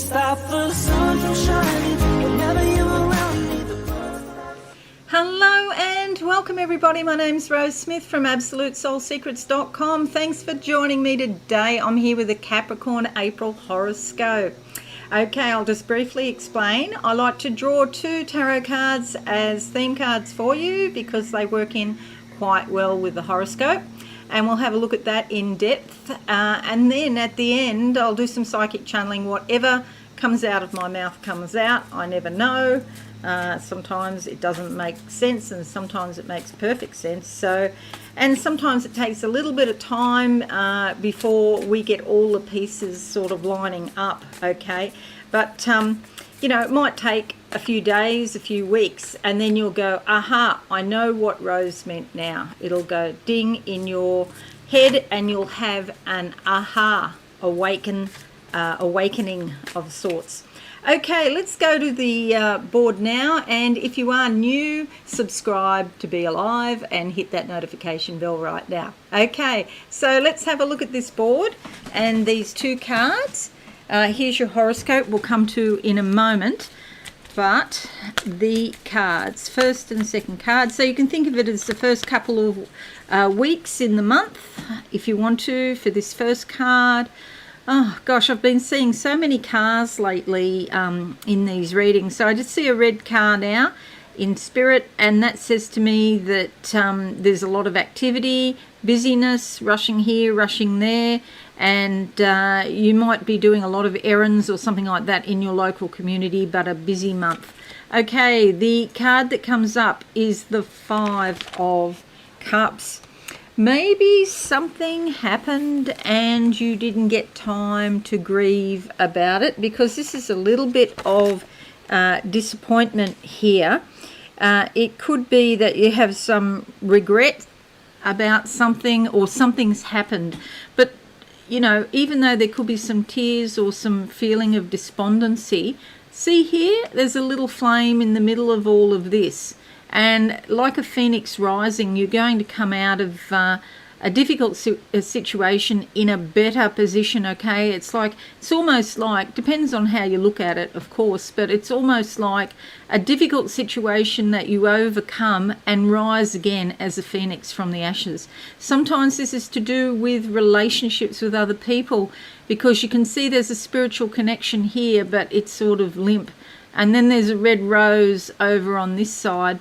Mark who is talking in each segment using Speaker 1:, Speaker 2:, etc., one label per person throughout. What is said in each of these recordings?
Speaker 1: stop the sun from shining. Whenever you're around me, the world.
Speaker 2: Hello and welcome everybody. My name's Rose Smith from AbsoluteSoulSecrets.com. Thanks for joining me today. I'm here with the Capricorn April Horoscope. Okay, I'll just briefly explain. I like to draw 2 tarot cards as theme cards for you because they work in quite well with the horoscope. And we'll have a look at that in depth. And then at the end, I'll do some psychic channeling. Whatever comes out of my mouth comes out. I never know. Sometimes it doesn't make sense and sometimes it makes perfect sense. And sometimes it takes a little bit of time before we get all the pieces sort of lining up, okay? But, it might take a few days, a few weeks, and then you'll go, aha, I know what Rose meant now. It'll go ding in your head and you'll have an aha, awakening of sorts. Okay, let's go to the board now, and if you are new, subscribe to be alive and hit that notification bell right now. Okay, so let's have a look at this board and these 2 cards. Here's your horoscope we'll come to in a moment, but the cards, first and second card, so you can think of it as the first couple of weeks in the month if you want to for this first card. Oh gosh, I've been seeing so many cars lately in these readings. So I just see a red car now in spirit, and that says to me that there's a lot of activity, busyness, rushing here, rushing there, and you might be doing a lot of errands or something like that in your local community, but a busy month. Okay, the card that comes up is the 5 of Cups. Maybe something happened and you didn't get time to grieve about it, because this is a little bit of disappointment here. It could be that you have some regret about something or something's happened. But, even though there could be some tears or some feeling of despondency, see here, there's a little flame in the middle of all of this. And like a phoenix rising, you're going to come out of a difficult situation in a better position, okay? It's almost like, depends on how you look at it, of course, but it's almost like a difficult situation that you overcome and rise again as a phoenix from the ashes. Sometimes this is to do with relationships with other people, because you can see there's a spiritual connection here, but it's sort of limp. And then there's a red rose over on this side.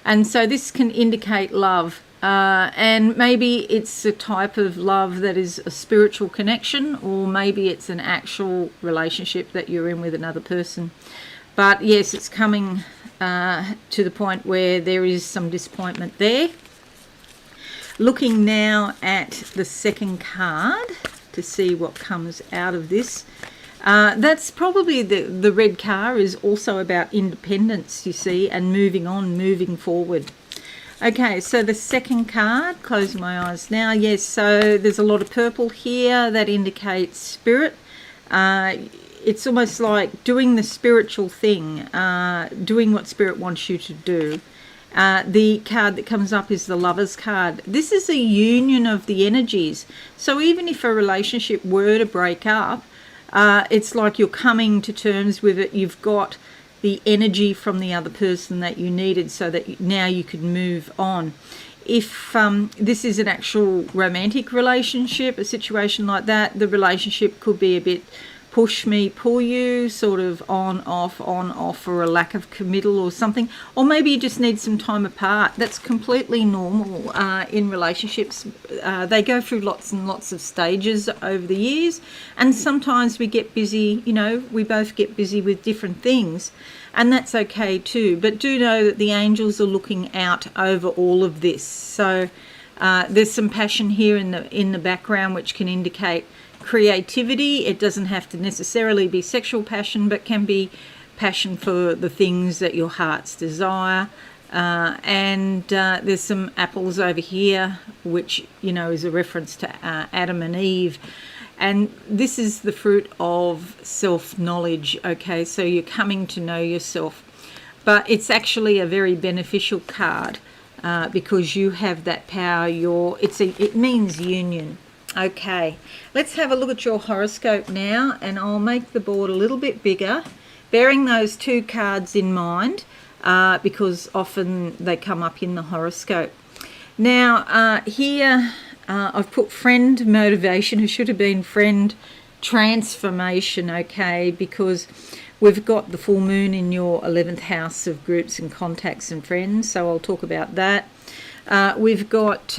Speaker 2: And so this can indicate love. And maybe it's a type of love that is a spiritual connection, or maybe it's an actual relationship that you're in with another person. But yes, it's coming to the point where there is some disappointment there. Looking now at the second card to see what comes out of this. That's probably the red car is also about independence, you see, and moving on, moving forward. Okay, so the second card, close my eyes now. Yes, so there's a lot of purple here that indicates spirit. It's almost like doing the spiritual thing, doing what spirit wants you to do. The card that comes up is the Lover's card. This is a union of the energies. So even if a relationship were to break up, it's like you're coming to terms with it. You've got the energy from the other person that you needed, so that now you can move on. If this is an actual romantic relationship, a situation like that, the relationship could be a bit push me, pull you, sort of on, off, or a lack of committal or something. Or maybe you just need some time apart. That's completely normal in relationships. They go through lots and lots of stages over the years. And sometimes we get busy, we both get busy with different things. And that's okay too. But do know that the angels are looking out over all of this. So there's some passion here in the background, which can indicate creativity. It doesn't have to necessarily be sexual passion, but can be passion for the things that your hearts desire. And there's some apples over here, which is a reference to Adam and Eve. And this is the fruit of self-knowledge, okay? So you're coming to know yourself. But it's actually a very beneficial card because you have that power. It means union. Okay, let's have a look at your horoscope now, and I'll make the board a little bit bigger, bearing those 2 cards in mind, because often they come up in the horoscope. Now, here I've put friend motivation, who should have been friend transformation, okay, because we've got the full moon in your 11th house of groups and contacts and friends, so I'll talk about that. We've got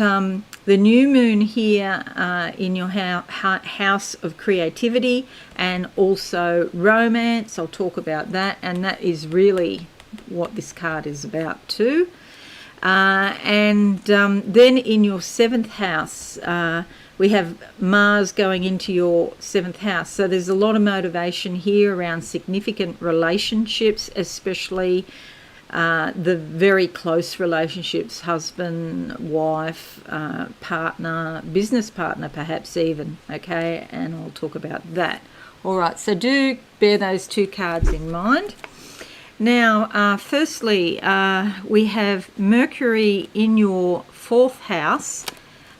Speaker 2: the new moon here in your house of creativity and also romance. I'll talk about that, and that is really what this card is about too. And then in your 7th house, we have Mars going into your 7th house. So there's a lot of motivation here around significant relationships, especially the very close relationships, husband, wife, partner, business partner perhaps even, okay, and I'll talk about that. All right, so do bear those 2 cards in mind. Now, firstly, we have Mercury in your 4th house,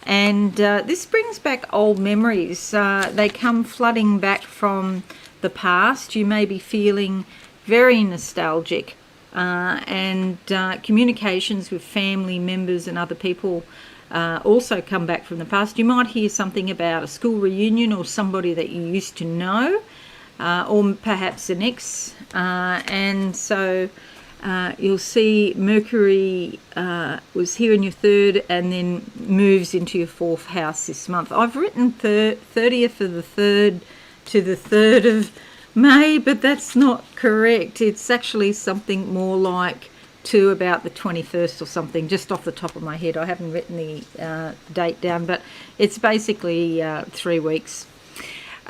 Speaker 2: and this brings back old memories. They come flooding back from the past. You may be feeling very nostalgic. And communications with family members and other people also come back from the past. You might hear something about a school reunion or somebody that you used to know, or perhaps an ex, and so you'll see Mercury was here in your 3rd and then moves into your 4th house this month. I've written 30th of the 3rd to the 3rd of May, but that's not correct. It's actually something more like to about the 21st or something, just off the top of my head. I haven't written the date down, but it's basically 3 weeks.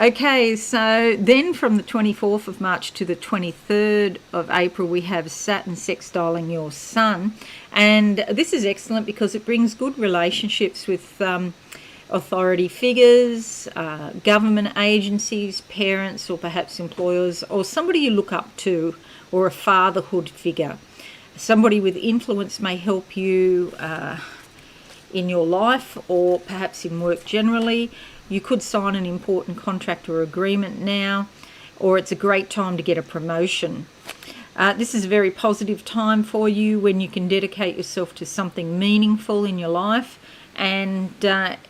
Speaker 2: Okay, so then from the 24th of March to the 23rd of April, we have Saturn sextiling your Sun, and this is excellent because it brings good relationships with authority figures, government agencies, parents, or perhaps employers, or somebody you look up to, or a fatherhood figure. Somebody with influence may help you in your life or perhaps in work generally. You could sign an important contract or agreement now, or it's a great time to get a promotion. This is a very positive time for you when you can dedicate yourself to something meaningful in your life, and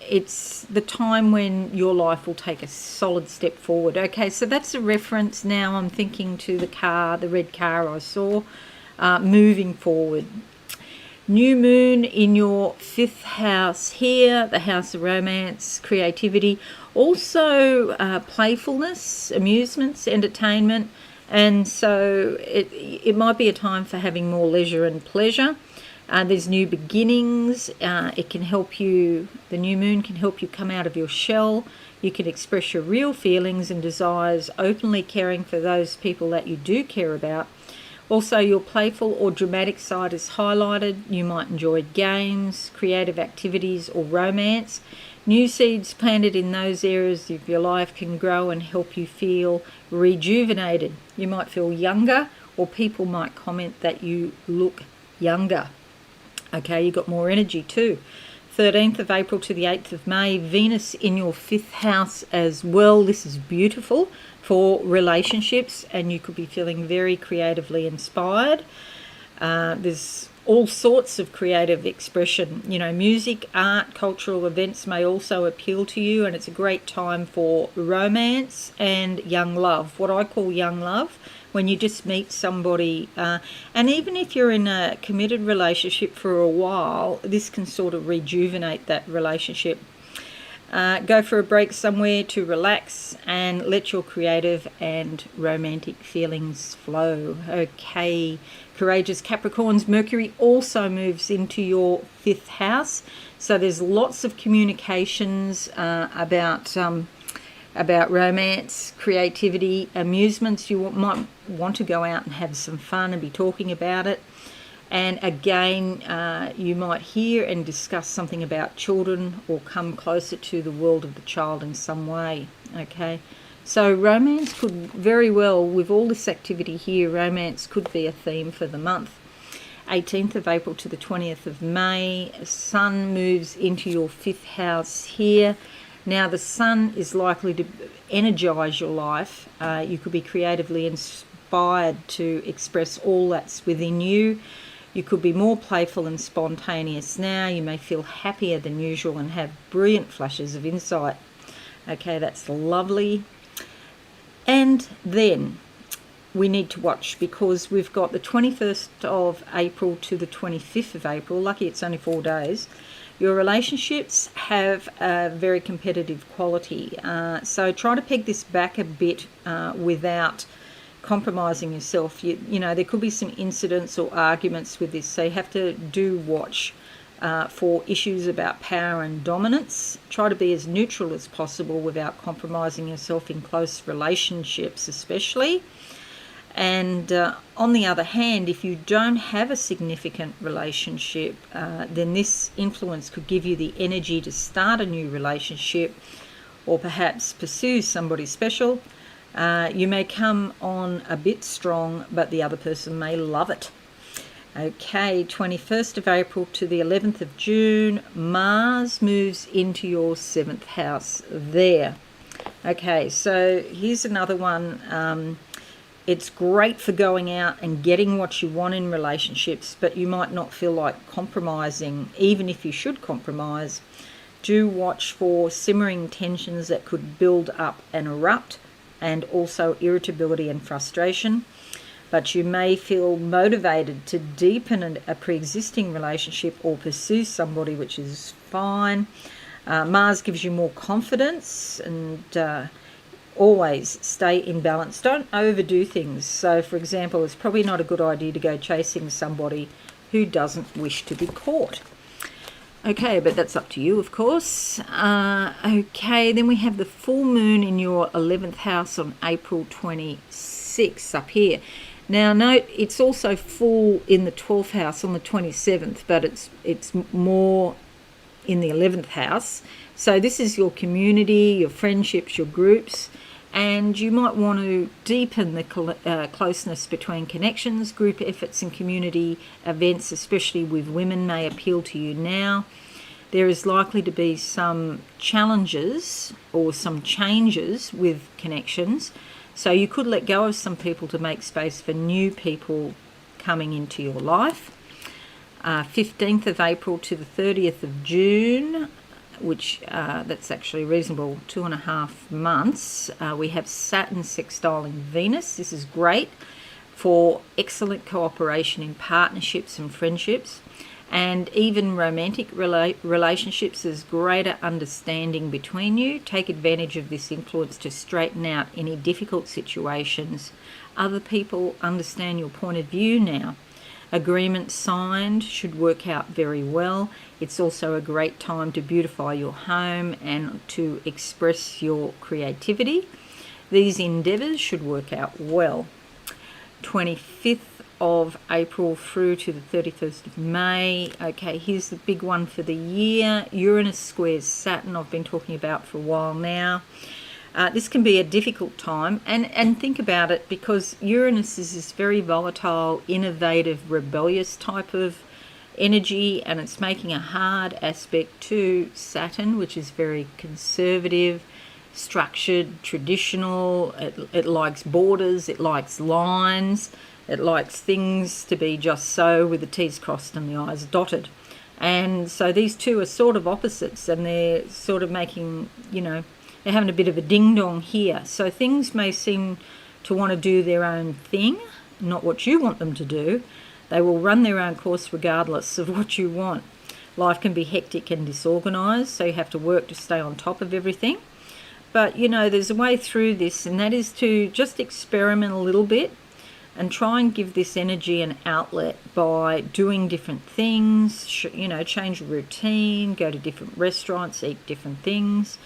Speaker 2: it's the time when your life will take a solid step forward. Okay, so that's a reference. Now I'm thinking to the red car I saw, moving forward. New moon in your 5th house here, the house of romance, creativity, also playfulness, amusements, entertainment, and so it might be a time for having more leisure and pleasure. There's new beginnings. It can help you, the new moon can help you come out of your shell. You can express your real feelings and desires, openly caring for those people that you do care about. Also, your playful or dramatic side is highlighted. You might enjoy games, creative activities, or romance. New seeds planted in those areas of your life can grow and help you feel rejuvenated. You might feel younger, or people might comment that you look younger. Okay, you got more energy too. 13th of April to the 8th of May, Venus in your 5th house as well. This is beautiful for relationships, and you could be feeling very creatively inspired. There's all sorts of creative expression. You know, music, art, cultural events may also appeal to you, and it's a great time for romance and young love. What I call young love, when you just meet somebody, and even if you're in a committed relationship for a while, this can sort of rejuvenate that relationship. Go for a break somewhere to relax and let your creative and romantic feelings flow. Okay, courageous Capricorns, Mercury also moves into your 5th house, so there's lots of communications about romance, creativity, amusements. You might want to go out and have some fun and be talking about it. And again, you might hear and discuss something about children or come closer to the world of the child in some way. Okay, so romance could very well, with all this activity here, romance could be a theme for the month. 18th of April to the 20th of May, Sun moves into your 5th house here. Now, the sun is likely to energize your life. You could be creatively inspired to express all that's within you. You could be more playful and spontaneous now. You may feel happier than usual and have brilliant flashes of insight. Okay, that's lovely. And then we need to watch, because we've got the 21st of April to the 25th of April. Lucky it's only 4 days. Your relationships have a very competitive quality. So try to peg this back a bit without compromising yourself. You know, there could be some incidents or arguments with this, so you have to watch for issues about power and dominance. Try to be as neutral as possible without compromising yourself in close relationships especially. And on the other hand, if you don't have a significant relationship, then this influence could give you the energy to start a new relationship or perhaps pursue somebody special. You may come on a bit strong, but the other person may love it. Okay, 21st of April to the 11th of June, Mars moves into your 7th house there. Okay, so here's another one. It's great for going out and getting what you want in relationships, but you might not feel like compromising, even if you should compromise. Do watch for simmering tensions that could build up and erupt, and also irritability and frustration. But you may feel motivated to deepen a pre-existing relationship or pursue somebody, which is fine. Mars gives you more confidence, and always stay in balance. Don't overdo things. So, for example, it's probably not a good idea to go chasing somebody who doesn't wish to be caught. Okay, but that's up to you, of course. Okay, then we have the full moon in your 11th house on April 26th up here. Now, note, it's also full in the 12th house on the 27th, but it's more in the 11th house. So this is your community, your friendships, your groups, and you might want to deepen the closeness between connections. Group efforts and community events, especially with women, may appeal to you now. There is likely to be some challenges or some changes with connections, so you could let go of some people to make space for new people coming into your life. 15th of April to the 30th of June, which that's actually reasonable, 2.5 months. We have Saturn sextiling Venus. This is great for excellent cooperation in partnerships and friendships, and even romantic relationships. There's greater understanding between you. Take advantage of this influence to straighten out any difficult situations. Other people understand your point of view now. Agreements signed should work out very well. It's also a great time to beautify your home and to express your creativity. These endeavours should work out well. 25th of April through to the 31st of May. Okay, here's the big one for the year. Uranus squares Saturn, I've been talking about for a while now. This can be a difficult time, and think about it, because Uranus is this very volatile, innovative, rebellious type of energy, and it's making a hard aspect to Saturn, which is very conservative, structured, traditional. It likes borders, it likes lines, it likes things to be just so, with the T's crossed and the I's dotted. And so these two are sort of opposites, and they're sort of making, they're having a bit of a ding-dong here. So things may seem to want to do their own thing, not what you want them to do. They will run their own course regardless of what you want. Life can be hectic and disorganised, so you have to work to stay on top of everything. But, there's a way through this, and that is to just experiment a little bit and try and give this energy an outlet by doing different things, change your routine, go to different restaurants, eat different things.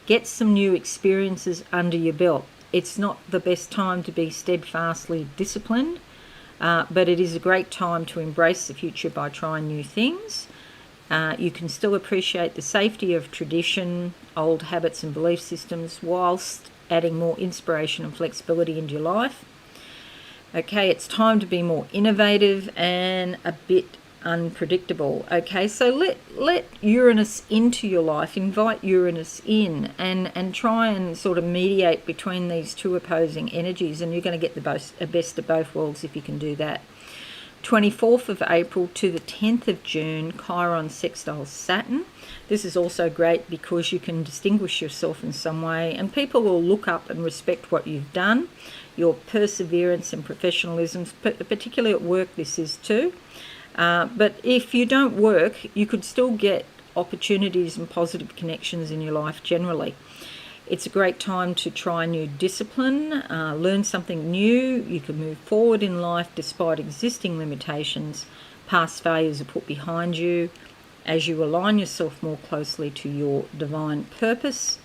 Speaker 2: Get some new experiences under your belt. It's not the best time to be steadfastly disciplined, but it is a great time to embrace the future by trying new things. You can still appreciate the safety of tradition, old habits and belief systems, whilst adding more inspiration and flexibility into your life. Okay, it's time to be more innovative and a bit unpredictable. Okay, so let Uranus into your life, invite Uranus in, and try and sort of mediate between these two opposing energies, and you're going to get the best of both worlds if you can do that. 24th of April to the 10th of June, Chiron sextiles Saturn. This is also great because you can distinguish yourself in some way, and people will look up and respect what you've done, your perseverance and professionalism, particularly at work this is too. But if you don't work, you could still get opportunities and positive connections in your life generally. It's a great time to try a new discipline, learn something new. You can move forward in life despite existing limitations. Past failures are put behind you as you align yourself more closely to your divine purpose.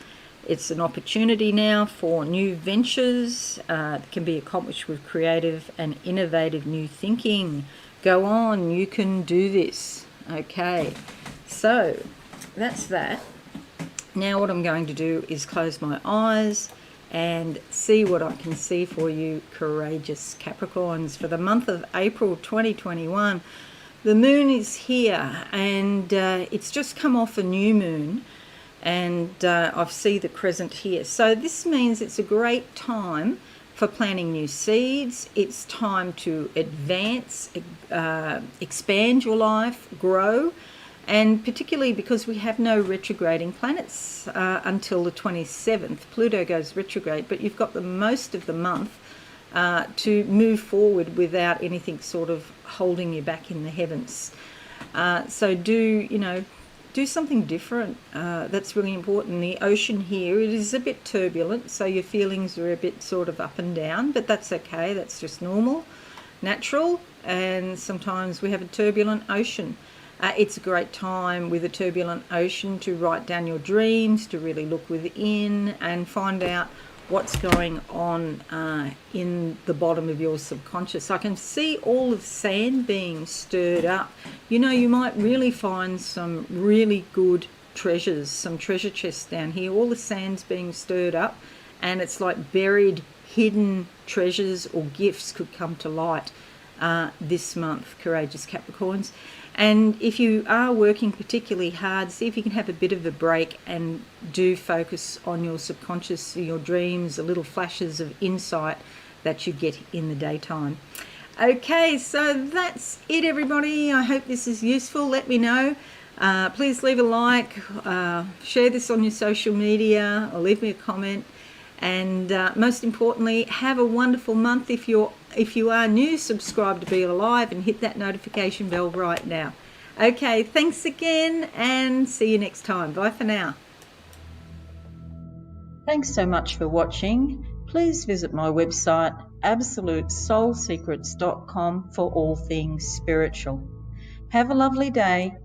Speaker 2: It's an opportunity now for new ventures that can be accomplished with creative and innovative new thinking. Go on, you can do this. Okay, so that's that. Now what I'm going to do is close my eyes and see what I can see for you, courageous Capricorns, for the month of April 2021. The moon is here, and it's just come off a new moon, and I see the crescent here. So this means it's a great time for planting new seeds. It's time to advance, expand your life, grow, and particularly because we have no retrograding planets until the 27th. Pluto goes retrograde, but you've got the most of the month to move forward without anything sort of holding you back in the heavens. So do something different. That's really important. The ocean here, it is a bit turbulent, so your feelings are a bit sort of up and down, but that's okay. That's just normal, natural, and sometimes we have a turbulent ocean. It's a great time with a turbulent ocean to write down your dreams, to really look within and find out what's going on in the bottom of your subconscious. I can see all of sand being stirred up. You know, you might really find some really good treasures, some treasure chests down here. All the sand's being stirred up, and it's like buried, hidden treasures or gifts could come to light this month, courageous Capricorns. And if you are working particularly hard, see if you can have a bit of a break and do focus on your subconscious, your dreams, the little flashes of insight that you get in the daytime. Okay, so that's it, everybody. I hope this is useful. Let me know. Please leave a like, share this on your social media, or leave me a comment. And most importantly, have a wonderful month. If you are new, subscribe to Be Alive and hit that notification bell right now. Okay, thanks again, and see you next time. Bye for now. Thanks so much for watching. Please visit my website, absolutesoulsecrets.com, for all things spiritual. Have a lovely day.